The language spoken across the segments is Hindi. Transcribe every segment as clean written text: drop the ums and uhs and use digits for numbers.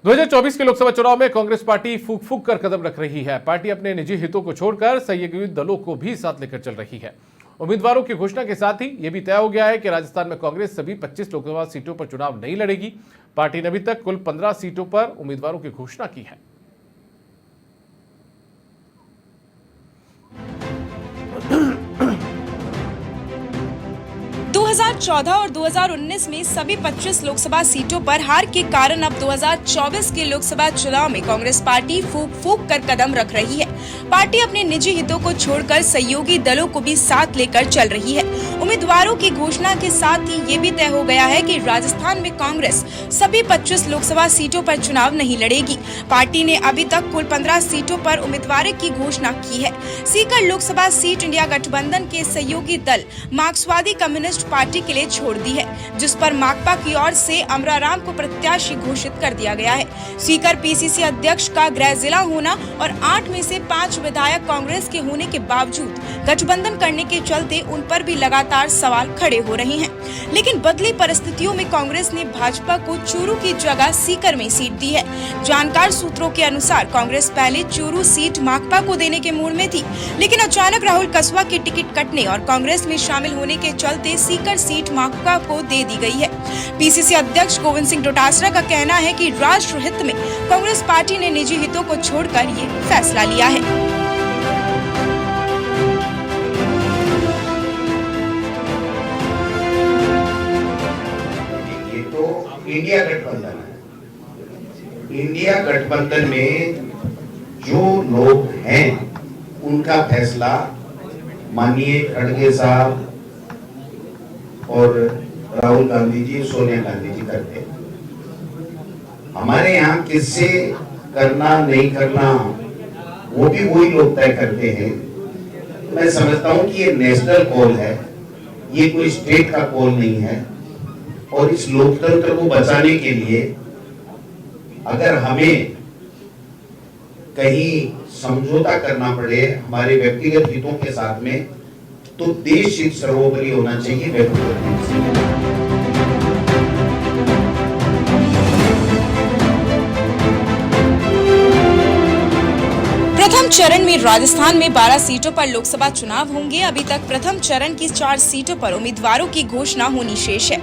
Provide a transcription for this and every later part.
2024 के लोकसभा चुनाव में कांग्रेस पार्टी फूक फूक कर कदम रख रही है। पार्टी अपने निजी हितों को छोड़कर सहयोगी दलों को भी साथ लेकर चल रही है। उम्मीदवारों की घोषणा के साथ ही यह भी तय हो गया है कि राजस्थान में कांग्रेस सभी 25 लोकसभा सीटों पर चुनाव नहीं लड़ेगी। पार्टी ने अभी तक कुल 15 सीटों पर उम्मीदवारों की घोषणा की है। दो 2014 और 2019 में सभी 25 लोकसभा सीटों पर हार के कारण अब 2024 के लोकसभा चुनाव में कांग्रेस पार्टी फूक फूक कर कदम रख रही है। पार्टी अपने निजी हितों को छोड़कर सहयोगी दलों को भी साथ लेकर चल रही है। उम्मीदवारों की घोषणा के साथ ही ये भी तय हो गया है कि राजस्थान में कांग्रेस सभी 25 लोकसभा सीटों पर चुनाव नहीं लड़ेगी। पार्टी ने अभी तक कुल 15 सीटों पर उम्मीदवारों की घोषणा की है। सीकर लोकसभा सीट इंडिया गठबंधन के सहयोगी दल मार्क्सवादी कम्युनिस्ट पार्टी के लिए छोड़ दी है, जिस पर माकपा की ओर से अमराराम को प्रत्याशी घोषित कर दिया गया है। सीकर पीसीसी अध्यक्ष का गृह जिला होना और 8 में से 5 विधायक कांग्रेस के होने के बावजूद गठबंधन करने के चलते उन पर भी लगातार सवाल खड़े हो रहे हैं। लेकिन बदली परिस्थितियों में कांग्रेस ने भाजपा को चूरू की जगह सीकर में सीट दी है। जानकार सूत्रों के अनुसार कांग्रेस पहले चूरू सीट माकपा को देने के मूड में थी, लेकिन अचानक राहुल कसवा की टिकट कटने और कांग्रेस में शामिल होने के चलते सीकर सीट माकपा को दे दी गई है। पीसीसी अध्यक्ष गोविंद सिंह डोटासरा का कहना है कि राष्ट्र हित में कांग्रेस पार्टी ने निजी हितों को छोड़कर ये फैसला लिया है। इंडिया गठबंधन है। इंडिया गठबंधन में जो लोग हैं उनका फैसला माननीय खड़गे साहब और राहुल गांधी जी, सोनिया गांधी जी करते हैं। हमारे यहाँ किससे करना नहीं करना वो भी वही लोग तय करते हैं। मैं समझता हूँ कि ये नेशनल कॉल है, ये कोई स्टेट का कॉल नहीं है। और इस लोकतंत्र को बचाने के लिए अगर हमें कहीं समझौता करना पड़े हमारे व्यक्तिगत हितों के साथ में, तो देश हित सर्वोपरि होना चाहिए व्यक्तिगत हित से। प्रथम चरण में राजस्थान में 12 सीटों पर लोकसभा चुनाव होंगे। अभी तक प्रथम चरण की 4 सीटों पर उम्मीदवारों की घोषणा होनी शेष है।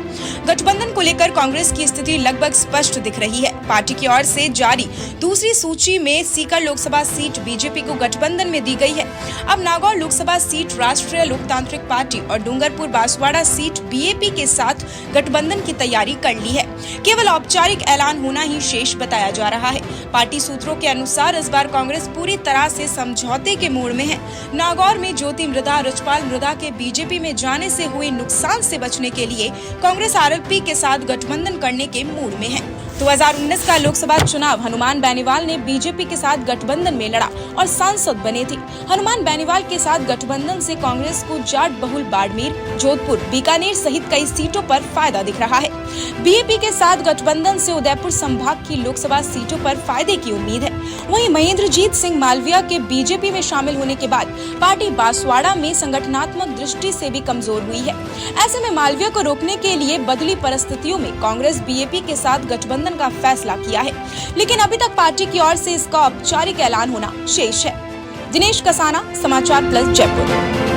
गठबंधन को लेकर कांग्रेस की स्थिति लगभग स्पष्ट दिख रही है। पार्टी की ओर से जारी दूसरी सूची में सीकर लोकसभा सीट बीजेपी को गठबंधन में दी गई है। अब नागौर लोकसभा सीट राष्ट्रीय लोकतांत्रिक पार्टी और डूंगरपुर बांसवाड़ा सीट बीएपी के साथ गठबंधन की तैयारी कर ली है। केवल औपचारिक ऐलान होना ही शेष बताया जा रहा है। पार्टी सूत्रों के अनुसार इस बार कांग्रेस पूरी तरह से समझौते के मूड में है। नागौर में ज्योति मृधा, रजपाल मृधा के बीजेपी में जाने से हुए नुकसान से बचने के लिए कांग्रेस आरएलपी के साथ गठबंधन करने के मूड में है। 2019 का लोकसभा चुनाव हनुमान बेनीवाल ने बीजेपी के साथ गठबंधन में लड़ा और सांसद बने थे। हनुमान बेनीवाल के साथ गठबंधन से कांग्रेस को जाट बहुल बाड़मेर, जोधपुर, बीकानेर सहित कई सीटों पर फायदा दिख रहा है। बीएपी के साथ गठबंधन से उदयपुर संभाग की लोकसभा सीटों पर फायदे की उम्मीद है। वहीं महेंद्रजीत सिंह मालविया के बीजेपी में शामिल होने के बाद पार्टी बांसवाड़ा में संगठनात्मक दृष्टि से भी कमजोर हुई है। ऐसे में मालविया को रोकने के लिए बदली परिस्थितियों में कांग्रेस बीएपी के साथ गठबंधन का फैसला किया है, लेकिन अभी तक पार्टी की ओर से इसका औपचारिक ऐलान होना शेष है। दिनेश कसाना, समाचार प्लस, जयपुर।